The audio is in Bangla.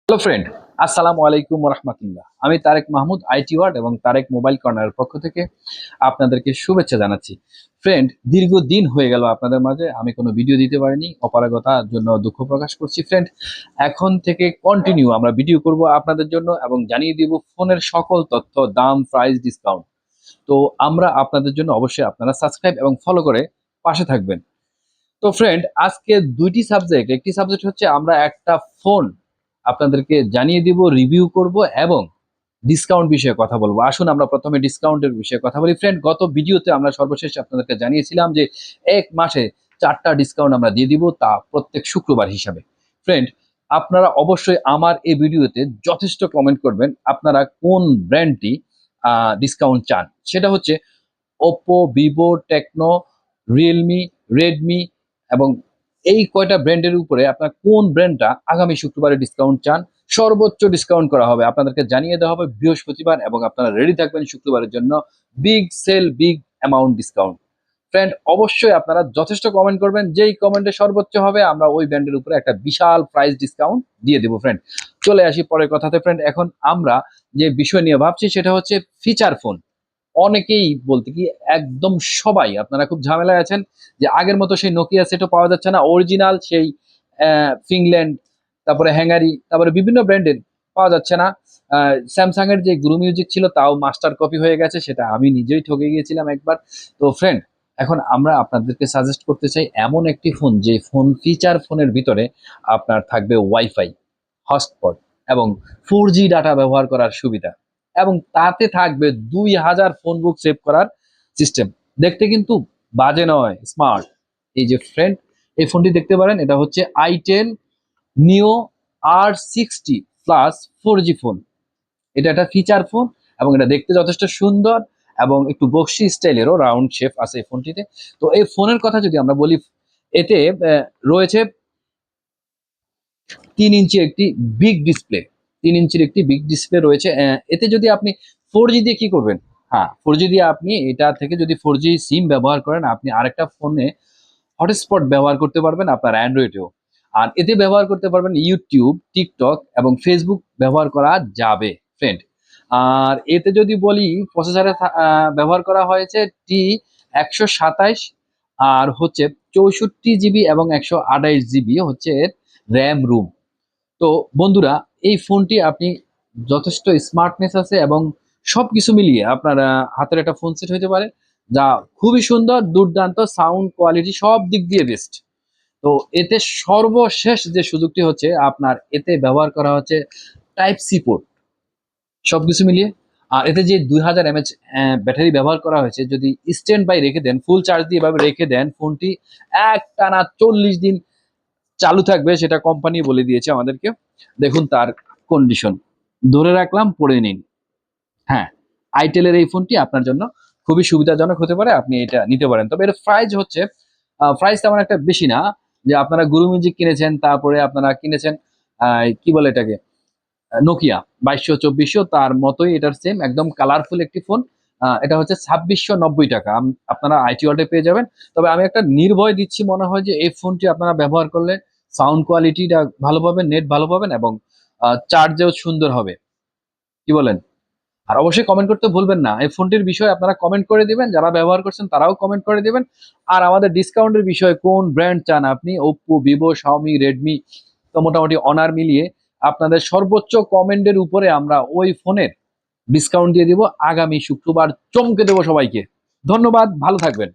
হ্যালো ফ্রেন্ড, আসসালামু আলাইকুম রহমতুল্লাহ। আমি তারেক মাহমুদ, আইটি ওয়ার্ড এবং তারেক মোবাইল কর্নারের পক্ষ থেকে আপনাদেরকে শুভেচ্ছা জানাচ্ছি। ফ্রেন্ড, দীর্ঘদিন হয়ে গেল আপনাদের মাঝে আমি কোনো ভিডিও দিতে পারিনি, অপারগতার জন্য দুঃখ প্রকাশ করছি। ফ্রেন্ড, এখন থেকে কন্টিনিউ আমরা ভিডিও করব আপনাদের জন্য এবং জানিয়ে দিব ফোনের সকল তথ্য, দাম, প্রাইস, ডিসকাউন্ট। তো আমরা আপনাদের জন্য অবশ্যই আপনারা সাবস্ক্রাইব এবং ফলো করে পাশে থাকবেন। তো ফ্রেন্ড, আজকে দুইটি সাবজেক্ট, একটি সাবজেক্ট হচ্ছে আমরা একটা ফোন আপনাদেরকে জানিয়ে দিব, রিভিউ করব এবং ডিসকাউন্ট বিষয়ে কথা বলবো। আসুন আমরা প্রথমে ডিসকাউন্টের বিষয়ে কথা বলি। ফ্রেন্ড, গত ভিডিওতে আমরা সর্বশেষ আপনাদেরকে জানিয়েছিলাম যে এক মাসে 4টা ডিসকাউন্ট আমরা দিয়ে দিব, তা প্রত্যেক শুক্রবার হিসাবে। ফ্রেন্ড, আপনারা অবশ্যই আমার এই ভিডিওতে যথেষ্ট কমেন্ট করবেন আপনারা কোন ব্র্যান্ডটি ডিসকাউন্ট চান। সেটা হচ্ছে Oppo, Vivo, Tecno, Realme, Redmi এবং এই কয়টা ব্র্যান্ডের উপরে আপনার কোন ব্র্যান্ডটা আগামী শুক্রবারে ডিসকাউন্ট চান। সর্বোচ্চ ডিসকাউন্ট করা হবে, আপনাদেরকে জানিয়ে দেওয়া হবে বৃহস্পতিবার এবং আপনারা রেডি থাকবেন শুক্রবারের জন্য big sale, big amount discount. Friend, অবশ্যই আপনারা যথেষ্ট কমেন্ট করবেন, যেই কমেন্টে সর্বোচ্চ হবে আমরা ওই ব্র্যান্ডের উপরে একটা বিশাল প্রাইস ডিসকাউন্ট দিয়ে দেবো। ফ্রেন্ড, চলে আসি পরের কথাতে। ফ্রেন্ড, এখন আমরা যে বিষয় নিয়ে ভাবছি সেটা হচ্ছে ফিচার ফোন। অনেকেই বলতে কি একদম সবাই আপনারা খুব ঝামেলায় আছেন যে আগের মতো সেই নোকিয়া সেটও পাওয়া যাচ্ছে না, অরিজিনাল সেই ফিনল্যান্ড, তারপরে হ্যাঙ্গারি, তারপরে বিভিন্ন ব্র্যান্ডের পাওয়া যাচ্ছে না। স্যামসাং এর যে গুরু মিউজিক ছিল তাও মাস্টার কপি হয়ে গেছে, সেটা আমি নিজেই ঠকে গিয়েছিলাম একবার। তো ফ্রেন্ড, এখন আমরা আপনাদেরকে সাজেস্ট করতে চাই এমন একটি ফোন, যে ফোন ফিচার ফোনের ভিতরে আপনার থাকবে ওয়াইফাই, হটস্পট এবং 4G ডাটা ব্যবহার করার সুবিধা এবং তাতে থাকবে 2000 ফোন বুক সেভ করার সিস্টেম। দেখতে কিন্তু বাজে নয়, স্মার্ট। এই যে ফ্রেন্ড, এই ফোনটি দেখতে পারেন, এটা হচ্ছে আইটেল নিও R60 প্লাস 4G ফোন। এটা একটা ফিচার ফোন এবং এটা দেখতে যথেষ্ট সুন্দর এবং একটু বক্সি স্টাইলেরও রাউন্ড শেপ আছে এই ফোনটিতে। তো এই ফোনের কথা যদি আমরা বলি, এতে রয়েছে 3 ইঞ্চি একটি বিগ ডিসপ্লে। 3 ইঞ্চির একটি বিগ ডিসপ্লে রয়েছে। এতে যদি আপনি 4G দিয়ে কি করবেন, হ্যাঁ 4G দিয়ে আপনি এটা থেকে যদি 4G সিম ব্যবহার করেন, আপনি আরেকটা ফোনে হটস্পট ব্যবহার করতে পারবেন আপনার অ্যান্ড্রয়েডেও। আর এতে ব্যবহার করতে পারবেন ইউটিউব, টিকটক এবং ফেসবুক ব্যবহার করা যাবে। ফ্রেন্ড, আর এতে যদি বলি প্রসেসরে ব্যবহার করা হয়েছে T127 আর হচ্ছে 64 জিবি এবং 128 জিবি হচ্ছে র্যাম রুম। তো বন্ধুরা, এই ফোনটি আপনি যথেষ্ট স্মার্টনেস আছে এবং সবকিছু মিলিয়ে আপনার হাতের একটা ফোন সেট হতে পারে, যা খুবই সুন্দর, দুর্দান্ত, সাউন্ড কোয়ালিটি সব দিক দিয়ে বেস্ট। তো এতে সর্বশেষ যে সুযোগটি হচ্ছে আপনার এতে ব্যবহার করা হচ্ছে টাইপ সি পোর্ট, সবকিছু মিলিয়ে। আর এতে যে 2000 mAh ব্যাটারি ব্যবহার করা হয়েছে, যদি স্ট্যান্ড বাই রেখে দেন, ফুল চার্জ দিয়ে এভাবে রেখে দেন, ফোনটি একটানা 40 দিন চালু থাকবে, সেটা কোম্পানি বলে দিয়েছে আমাদেরকে। দেখুন তার কন্ডিশন, ধরে রাখলাম, পড়ে নিন। হ্যাঁ, আইটেলের এই ফোনটি আপনার জন্য খুবই সুবিধাজনক হতে পারে, আপনি এটা নিতে পারেন। তবে এর প্রাইস হচ্ছে প্রাইস তেমন একটা বেশি না। যে আপনারা গুরু মিউজিক কিনেছেন, তারপরে আপনারা কিনেছেন কি বলে এটাকে, নোকিয়া 2200 2400, তার মতোই এটার সেম একদম কালারফুল একটি ফোন। এটা হচ্ছে 2690 টাকা আপনারা আইটি ওয়ার্ল্ডে পেয়ে যাবেন। তবে আমি একটা নির্ভয় দিচ্ছি, মনে হয় যে এই ফোনটি আপনারা ব্যবহার করলে সাউন্ড কোয়ালিটিটা ভালো পাবেন, নেট ভালো পাবেন এবং চার্জেও সুন্দর হবে। কি বলেন? আর অবশ্যই কমেন্ট করতে ভুলবেন না, এই ফোনটির বিষয়ে আপনারা কমেন্ট করে দিবেন, যারা ব্যবহার করছেন তারাও কমেন্ট করে দিবেন। আর আমাদের ডিসকাউন্টের বিষয়ে কোন ব্র্যান্ড চান আপনি, ওপ্পো, ভিভো, শাওমি, রেডমি, তো মোটামুটি অনার মিলিয়ে আপনাদের সর্বোচ্চ কমেন্টের উপরে আমরা ওই ফোনের ডিসকাউন্ট দিয়ে দিব আগামী শুক্রবার, চমকে দেবো সবাইকে। ধন্যবাদ, ভালো থাকবেন।